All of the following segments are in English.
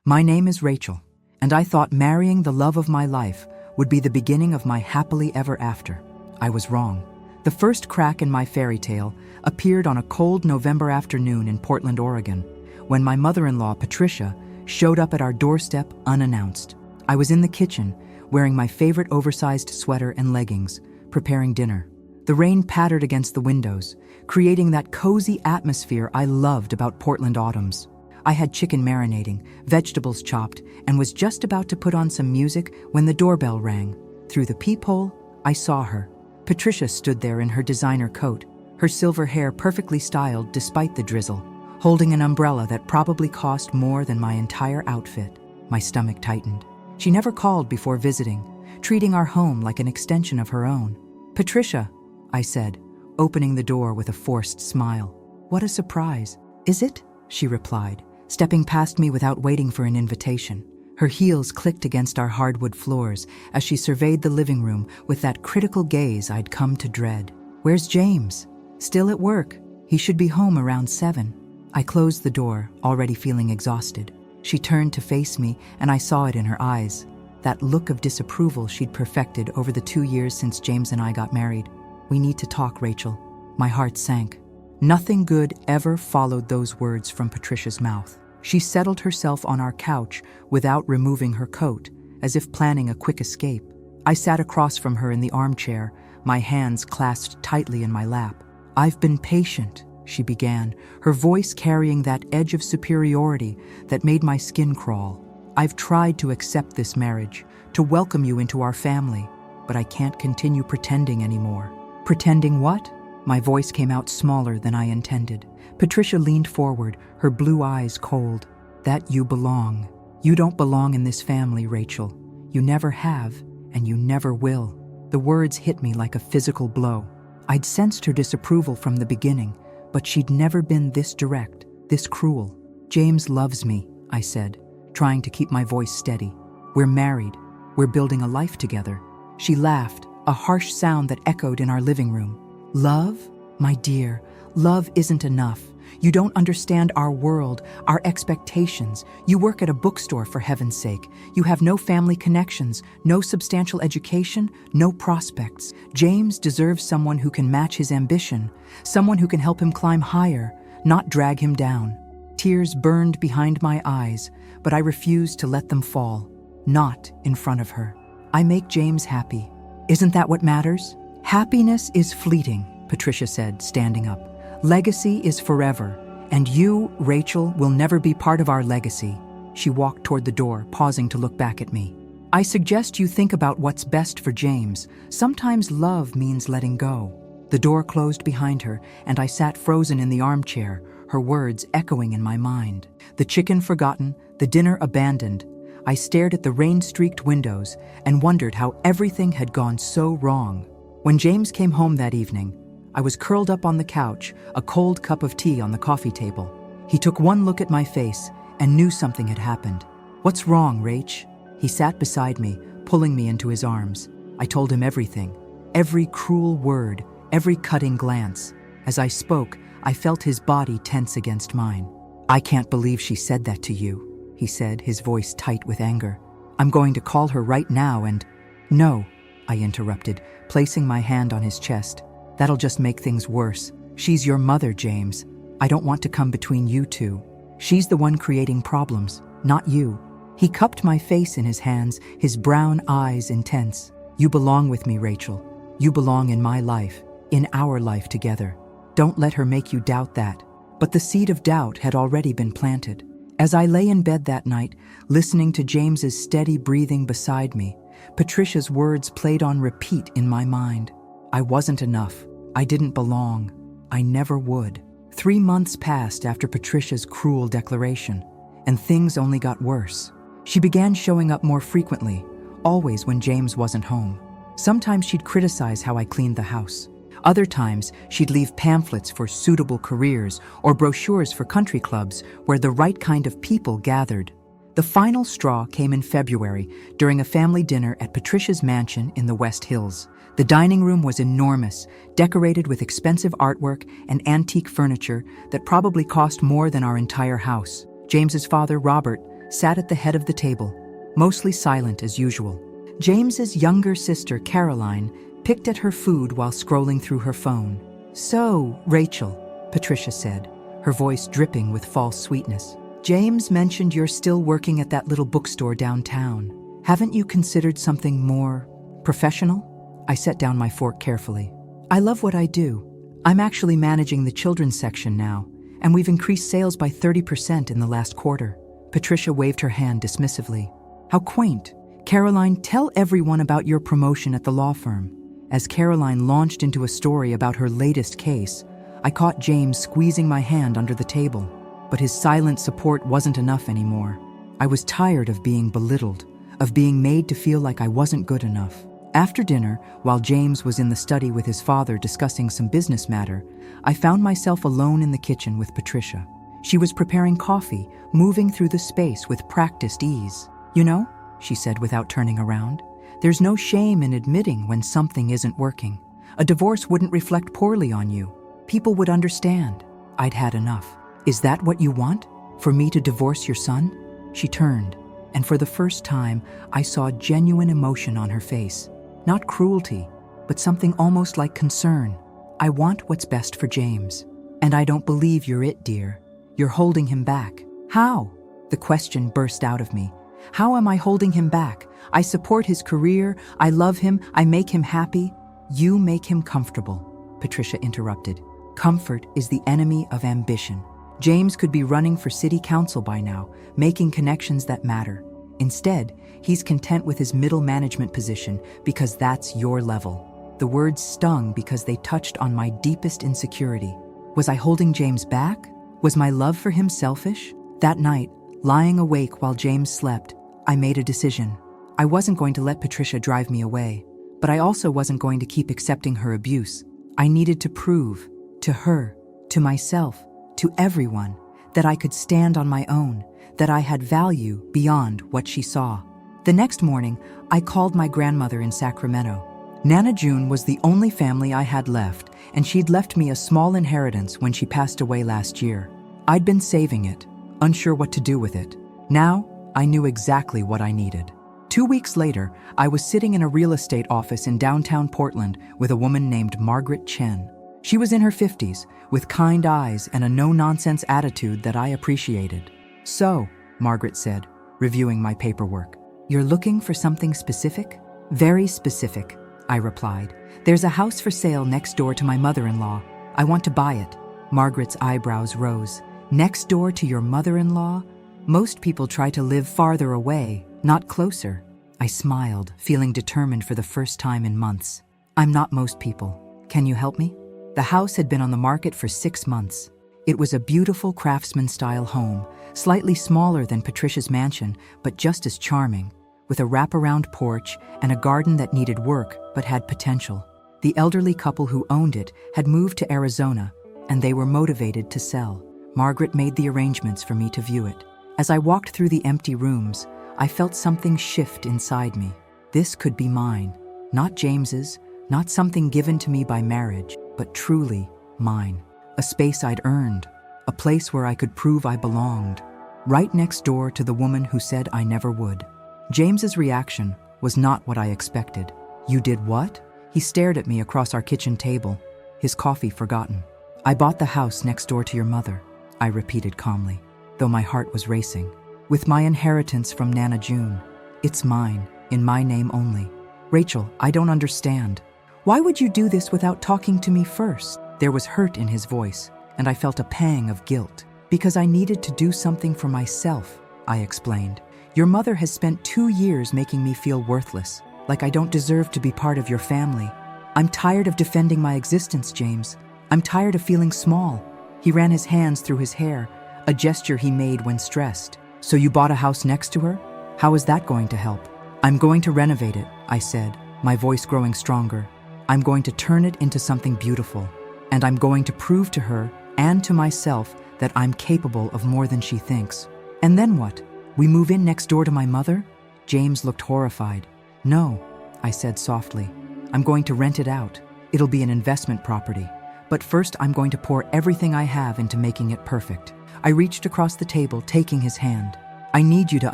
My name is Rachel, and I thought marrying the love of my life would be the beginning of my happily ever after. I was wrong. The first crack in my fairy tale appeared on a cold November afternoon in Portland, Oregon, when my mother-in-law, Patricia, showed up at our doorstep unannounced. I was in the kitchen, wearing my favorite oversized sweater and leggings, preparing dinner. The rain pattered against the windows, creating that cozy atmosphere I loved about Portland autumns. I had chicken marinating, vegetables chopped, and was just about to put on some music when the doorbell rang. Through the peephole, I saw her. Patricia stood there in her designer coat, her silver hair perfectly styled despite the drizzle, holding an umbrella that probably cost more than my entire outfit. My stomach tightened. She never called before visiting, treating our home like an extension of her own. "Patricia," I said, opening the door with a forced smile. "What a surprise." "Is it?" she replied, stepping past me without waiting for an invitation. Her heels clicked against our hardwood floors as she surveyed the living room with that critical gaze I'd come to dread. "Where's James?" "Still at work. He should be home around 7. I closed the door, already feeling exhausted. She turned to face me, and I saw it in her eyes, that look of disapproval she'd perfected over the 2 years since James and I got married. "We need to talk, Rachel." My heart sank. Nothing good ever followed those words from Patricia's mouth. She settled herself on our couch without removing her coat, as if planning a quick escape. I sat across from her in the armchair, my hands clasped tightly in my lap. "I've been patient," she began, her voice carrying that edge of superiority that made my skin crawl. "I've tried to accept this marriage, to welcome you into our family, but I can't continue pretending anymore." "Pretending what?" My voice came out smaller than I intended. Patricia leaned forward, her blue eyes cold. "That you belong. You don't belong in this family, Rachel. You never have, and you never will." The words hit me like a physical blow. I'd sensed her disapproval from the beginning, but she'd never been this direct, this cruel. "James loves me," I said, trying to keep my voice steady. "We're married. We're building a life together." She laughed, a harsh sound that echoed in our living room. "Love? My dear, love isn't enough. You don't understand our world, our expectations. You work at a bookstore, for heaven's sake. You have no family connections, no substantial education, no prospects. James deserves someone who can match his ambition, someone who can help him climb higher, not drag him down." Tears burned behind my eyes, but I refused to let them fall. Not in front of her. "I make James happy. Isn't that what matters?" "Happiness is fleeting," Patricia said, standing up. "Legacy is forever, and you, Rachel, will never be part of our legacy." She walked toward the door, pausing to look back at me. "I suggest you think about what's best for James. Sometimes love means letting go." The door closed behind her, and I sat frozen in the armchair, her words echoing in my mind. The chicken forgotten, the dinner abandoned. I stared at the rain-streaked windows and wondered how everything had gone so wrong. When James came home that evening, I was curled up on the couch, a cold cup of tea on the coffee table. He took one look at my face and knew something had happened. "What's wrong, Rach?" He sat beside me, pulling me into his arms. I told him everything, every cruel word, every cutting glance. As I spoke, I felt his body tense against mine. "I can't believe she said that to you," he said, his voice tight with anger. "I'm going to call her right now and—" "No," I interrupted, placing my hand on his chest. "That'll just make things worse. She's your mother, James. I don't want to come between you two. She's the one creating problems, not you." He cupped my face in his hands, his brown eyes intense. "You belong with me, Rachel. You belong in my life, in our life together. Don't let her make you doubt that." But the seed of doubt had already been planted. As I lay in bed that night, listening to James's steady breathing beside me, Patricia's words played on repeat in my mind. I wasn't enough. I didn't belong. I never would. 3 months passed after Patricia's cruel declaration, and things only got worse. She began showing up more frequently, always when James wasn't home. Sometimes she'd criticize how I cleaned the house. Other times, she'd leave pamphlets for suitable careers or brochures for country clubs where the right kind of people gathered. The final straw came in February during a family dinner at Patricia's mansion in the West Hills. The dining room was enormous, decorated with expensive artwork and antique furniture that probably cost more than our entire house. James's father, Robert, sat at the head of the table, mostly silent as usual. James's younger sister, Caroline, picked at her food while scrolling through her phone. "So, Rachel," Patricia said, her voice dripping with false sweetness. "James mentioned you're still working at that little bookstore downtown. Haven't you considered something more professional?" I set down my fork carefully. "I love what I do. I'm actually managing the children's section now, and we've increased sales by 30% in the last quarter." Patricia waved her hand dismissively. "How quaint. Caroline, tell everyone about your promotion at the law firm." As Caroline launched into a story about her latest case, I caught James squeezing my hand under the table. But his silent support wasn't enough anymore. I was tired of being belittled, of being made to feel like I wasn't good enough. After dinner, while James was in the study with his father discussing some business matter, I found myself alone in the kitchen with Patricia. She was preparing coffee, moving through the space with practiced ease. "You know," she said without turning around, "there's no shame in admitting when something isn't working. A divorce wouldn't reflect poorly on you. People would understand." I'd had enough. "Is that what you want? For me to divorce your son?" She turned, and for the first time, I saw genuine emotion on her face. Not cruelty, but something almost like concern. "I want what's best for James. And I don't believe you're it, dear. You're holding him back." "How?" The question burst out of me. "How am I holding him back? I support his career, I love him, I make him happy." "You make him comfortable," Patricia interrupted. "Comfort is the enemy of ambition. James could be running for city council by now, making connections that matter. Instead, he's content with his middle management position because that's your level." The words stung because they touched on my deepest insecurity. Was I holding James back? Was my love for him selfish? That night, lying awake while James slept, I made a decision. I wasn't going to let Patricia drive me away, but I also wasn't going to keep accepting her abuse. I needed to prove, to her, to myself, to everyone, that I could stand on my own, that I had value beyond what she saw. The next morning, I called my grandmother in Sacramento. Nana June was the only family I had left, and she'd left me a small inheritance when she passed away last year. I'd been saving it, unsure what to do with it. Now, I knew exactly what I needed. 2 weeks later, I was sitting in a real estate office in downtown Portland with a woman named Margaret Chen. She was in her 50s, with kind eyes and a no-nonsense attitude that I appreciated. "So," Margaret said, reviewing my paperwork, "you're looking for something specific?" "Very specific," I replied. "There's a house for sale next door to my mother-in-law. I want to buy it." Margaret's eyebrows rose. "Next door to your mother-in-law? Most people try to live farther away, not closer." I smiled, feeling determined for the first time in months. "I'm not most people. Can you help me?" The house had been on the market for 6 months. It was a beautiful craftsman-style home, slightly smaller than Patricia's mansion, but just as charming, with a wraparound porch and a garden that needed work but had potential. The elderly couple who owned it had moved to Arizona, and they were motivated to sell. Margaret made the arrangements for me to view it. As I walked through the empty rooms, I felt something shift inside me. This could be mine, not James's, not something given to me by marriage, but truly mine. A space I'd earned, a place where I could prove I belonged, right next door to the woman who said I never would. James's reaction was not what I expected. "You did what?" He stared at me across our kitchen table, his coffee forgotten. "I bought the house next door to your mother," I repeated calmly, though my heart was racing. "With my inheritance from Nana June. It's mine, in my name only." "Rachel, I don't understand. Why would you do this without talking to me first?" There was hurt in his voice, and I felt a pang of guilt. "Because I needed to do something for myself," I explained. "Your mother has spent 2 years making me feel worthless, like I don't deserve to be part of your family. I'm tired of defending my existence, James. I'm tired of feeling small." He ran his hands through his hair, a gesture he made when stressed. "So you bought a house next to her? How is that going to help?" "I'm going to renovate it," I said, my voice growing stronger. "I'm going to turn it into something beautiful, and I'm going to prove to her and to myself that I'm capable of more than she thinks." "And then what? We move in next door to my mother?" James looked horrified. "No," I said softly. "I'm going to rent it out. It'll be an investment property. But first I'm going to pour everything I have into making it perfect." I reached across the table, taking his hand. I need you to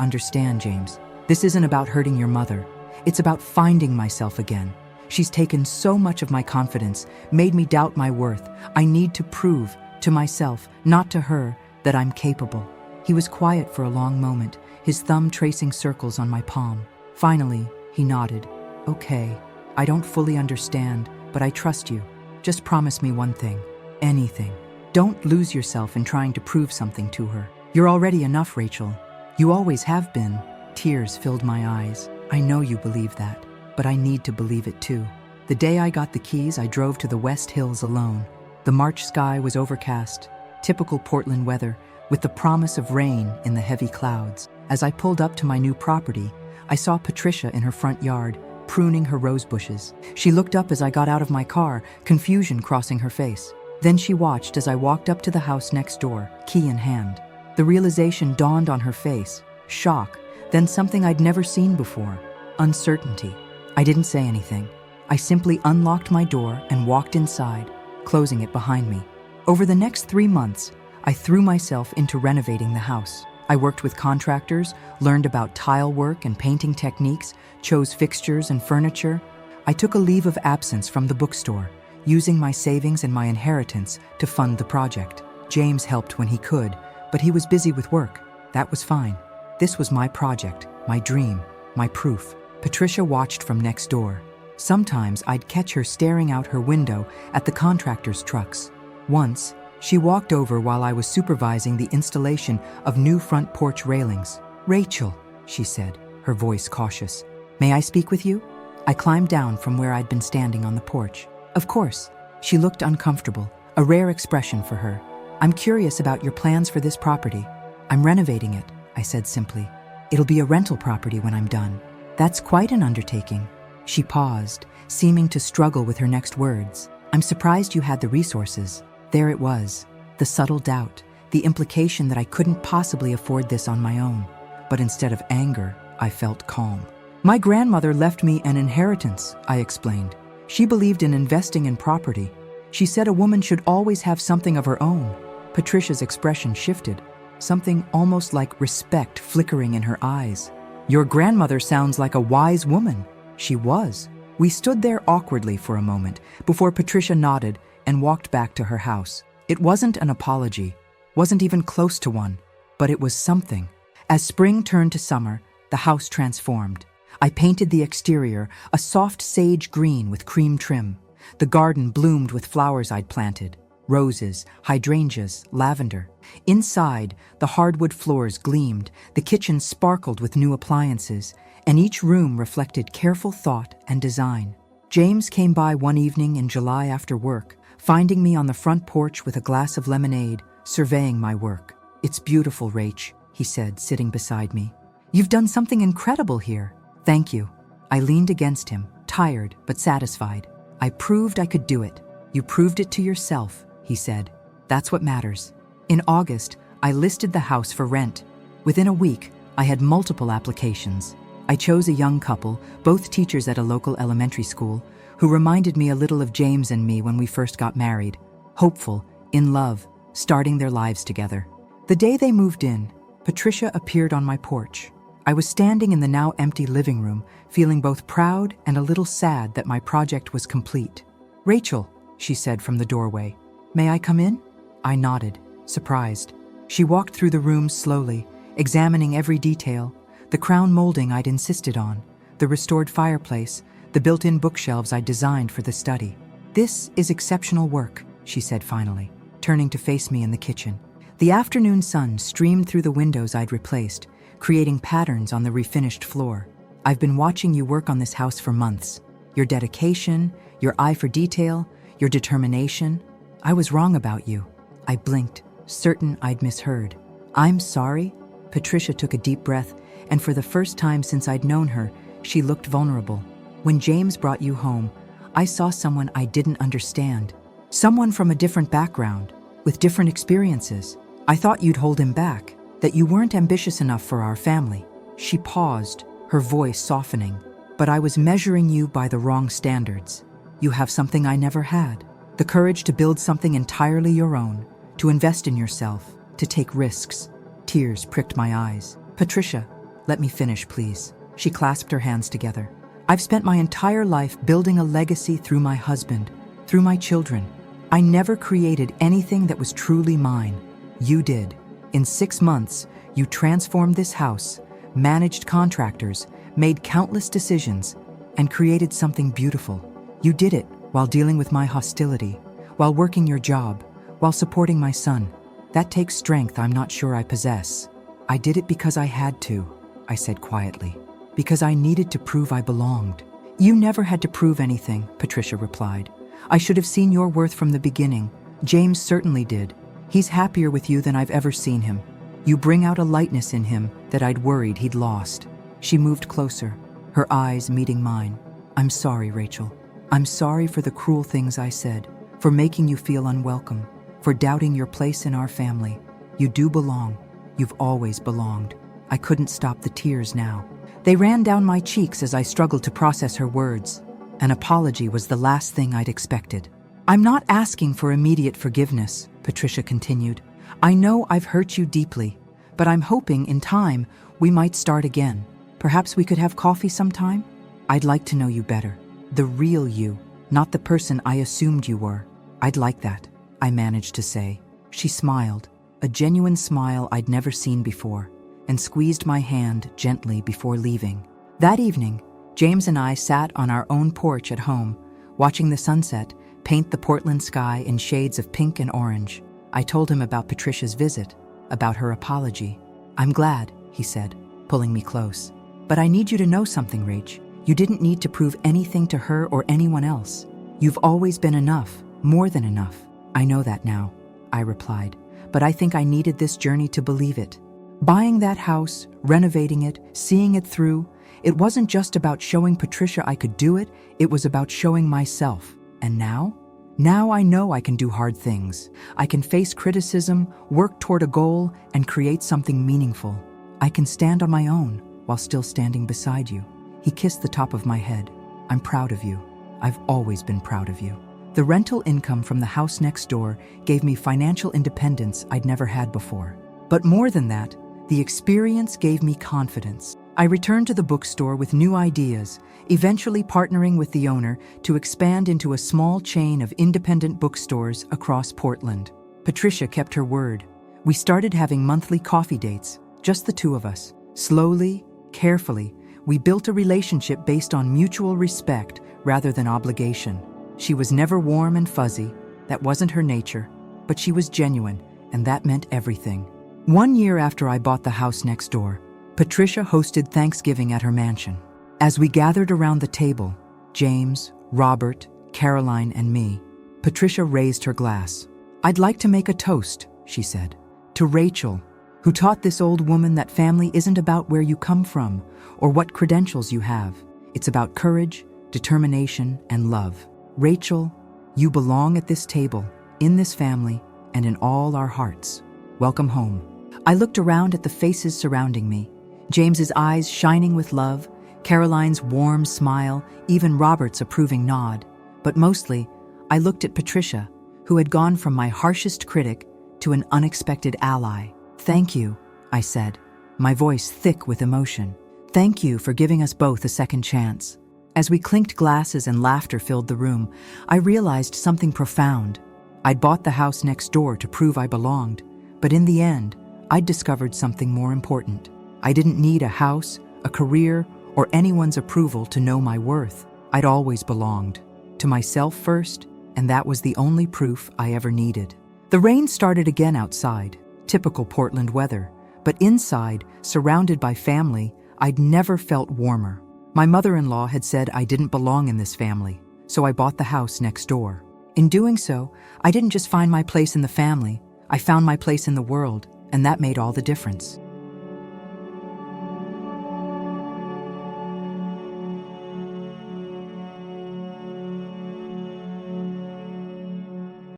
understand, James. This isn't about hurting your mother. It's about finding myself again. She's taken so much of my confidence, made me doubt my worth. I need to prove to myself, not to her, that I'm capable." He was quiet for a long moment, his thumb tracing circles on my palm. Finally, he nodded. "Okay, I don't fully understand, but I trust you. Just promise me one thing. Anything. Don't lose yourself in trying to prove something to her. You're already enough, Rachel. You always have been." Tears filled my eyes. "I know you believe that, but I need to believe it too." The day I got the keys, I drove to the West Hills alone. The March sky was overcast, typical Portland weather, with the promise of rain in the heavy clouds. As I pulled up to my new property, I saw Patricia in her front yard, pruning her rose bushes. She looked up as I got out of my car, confusion crossing her face. Then she watched as I walked up to the house next door, key in hand. The realization dawned on her face, shock, then something I'd never seen before, uncertainty. I didn't say anything. I simply unlocked my door and walked inside, closing it behind me. Over the next 3 months, I threw myself into renovating the house. I worked with contractors, learned about tile work and painting techniques, chose fixtures and furniture. I took a leave of absence from the bookstore, using my savings and my inheritance to fund the project. James helped when he could, but he was busy with work. That was fine. This was my project, my dream, my proof. Patricia watched from next door. Sometimes I'd catch her staring out her window at the contractor's trucks. Once, she walked over while I was supervising the installation of new front porch railings. "Rachel," she said, her voice cautious. "May I speak with you?" I climbed down from where I'd been standing on the porch. "Of course." She looked uncomfortable, a rare expression for her. "I'm curious about your plans for this property." "I'm renovating it," I said simply. "It'll be a rental property when I'm done." "That's quite an undertaking." She paused, seeming to struggle with her next words. "I'm surprised you had the resources." There it was, the subtle doubt, the implication that I couldn't possibly afford this on my own. But instead of anger, I felt calm. "My grandmother left me an inheritance," I explained. "She believed in investing in property. She said a woman should always have something of her own." Patricia's expression shifted, something almost like respect flickering in her eyes. "Your grandmother sounds like a wise woman." She was. We stood there awkwardly for a moment before Patricia nodded and walked back to her house. It wasn't an apology, wasn't even close to one, but it was something. As spring turned to summer, the house transformed. I painted the exterior a soft sage green with cream trim. The garden bloomed with flowers I'd planted, roses, hydrangeas, lavender. Inside, the hardwood floors gleamed, the kitchen sparkled with new appliances, and each room reflected careful thought and design. James came by one evening in July after work, finding me on the front porch with a glass of lemonade, surveying my work. "It's beautiful, Rach," he said, sitting beside me. "You've done something incredible here." "Thank you." I leaned against him, tired but satisfied. "I proved I could do it." "You proved it to yourself," he said. "That's what matters." In August, I listed the house for rent. Within a week, I had multiple applications. I chose a young couple, both teachers at a local elementary school, who reminded me a little of James and me when we first got married. Hopeful, in love, starting their lives together. The day they moved in, Patricia appeared on my porch. I was standing in the now empty living room, feeling both proud and a little sad that my project was complete. "Rachel," she said from the doorway, "may I come in?" I nodded, surprised. She walked through the room slowly, examining every detail, the crown molding I'd insisted on, the restored fireplace, the built-in bookshelves I'd designed for the study. "This is exceptional work," she said finally, turning to face me in the kitchen. The afternoon sun streamed through the windows I'd replaced, creating patterns on the refinished floor. "I've been watching you work on this house for months. Your dedication, your eye for detail, your determination. I was wrong about you." I blinked, certain I'd misheard. "I'm sorry?" Patricia took a deep breath, and for the first time since I'd known her, she looked vulnerable. "When James brought you home, I saw someone I didn't understand. Someone from a different background, with different experiences. I thought you'd hold him back, that you weren't ambitious enough for our family." She paused, her voice softening. "But I was measuring you by the wrong standards. You have something I never had. The courage to build something entirely your own, to invest in yourself, to take risks." Tears pricked my eyes. Patricia, let me finish, please. She clasped her hands together. I've spent my entire life building a legacy through my husband, through my children. I never created anything that was truly mine. You did. In 6 months, you transformed this house, managed contractors, made countless decisions, and created something beautiful. You did it while dealing with my hostility, while working your job, while supporting my son. That takes strength I'm not sure I possess. I did it because I had to, I said quietly, because I needed to prove I belonged. You never had to prove anything, Patricia replied. I should have seen your worth from the beginning. James certainly did. He's happier with you than I've ever seen him. You bring out a lightness in him that I'd worried he'd lost. She moved closer, her eyes meeting mine. I'm sorry, Rachel. I'm sorry for the cruel things I said, for making you feel unwelcome, for doubting your place in our family. You do belong. You've always belonged. I couldn't stop the tears now. They ran down my cheeks as I struggled to process her words. An apology was the last thing I'd expected. I'm not asking for immediate forgiveness, Patricia continued. I know I've hurt you deeply, but I'm hoping in time we might start again. Perhaps we could have coffee sometime? I'd like to know you better. The real you, not the person I assumed you were. I'd like that, I managed to say. She smiled, a genuine smile I'd never seen before, and squeezed my hand gently before leaving. That evening, James and I sat on our own porch at home, watching the sunset paint the Portland sky in shades of pink and orange. I told him about Patricia's visit, about her apology. I'm glad, he said, pulling me close. But I need you to know something, Rach. You didn't need to prove anything to her or anyone else. You've always been enough, more than enough. I know that now, I replied, but I think I needed this journey to believe it. Buying that house, renovating it, seeing it through, it wasn't just about showing Patricia I could do it, it was about showing myself. And now? Now I know I can do hard things. I can face criticism, work toward a goal, and create something meaningful. I can stand on my own while still standing beside you. He kissed the top of my head. I'm proud of you. I've always been proud of you. The rental income from the house next door gave me financial independence I'd never had before. But more than that, the experience gave me confidence. I returned to the bookstore with new ideas, eventually partnering with the owner to expand into a small chain of independent bookstores across Portland. Patricia kept her word. We started having monthly coffee dates, just the two of us. Slowly, carefully, we built a relationship based on mutual respect rather than obligation. She was never warm and fuzzy. That wasn't her nature, but she was genuine, and that meant everything. 1 year after I bought the house next door, Patricia hosted Thanksgiving at her mansion. As we gathered around the table, James, Robert, Caroline, and me, Patricia raised her glass. I'd like to make a toast, she said, to Rachel, who taught this old woman that family isn't about where you come from or what credentials you have. It's about courage, determination, and love. Rachel, you belong at this table, in this family, and in all our hearts. Welcome home. I looked around at the faces surrounding me, James's eyes shining with love, Caroline's warm smile, even Robert's approving nod. But mostly, I looked at Patricia, who had gone from my harshest critic to an unexpected ally. Thank you, I said, my voice thick with emotion. Thank you for giving us both a second chance. As we clinked glasses and laughter filled the room, I realized something profound. I'd bought the house next door to prove I belonged, but in the end, I'd discovered something more important. I didn't need a house, a career, or anyone's approval to know my worth. I'd always belonged. To myself first, and that was the only proof I ever needed. The rain started again outside, typical Portland weather, but inside, surrounded by family, I'd never felt warmer. My mother-in-law had said I didn't belong in this family, so I bought the house next door. In doing so, I didn't just find my place in the family, I found my place in the world, and that made all the difference.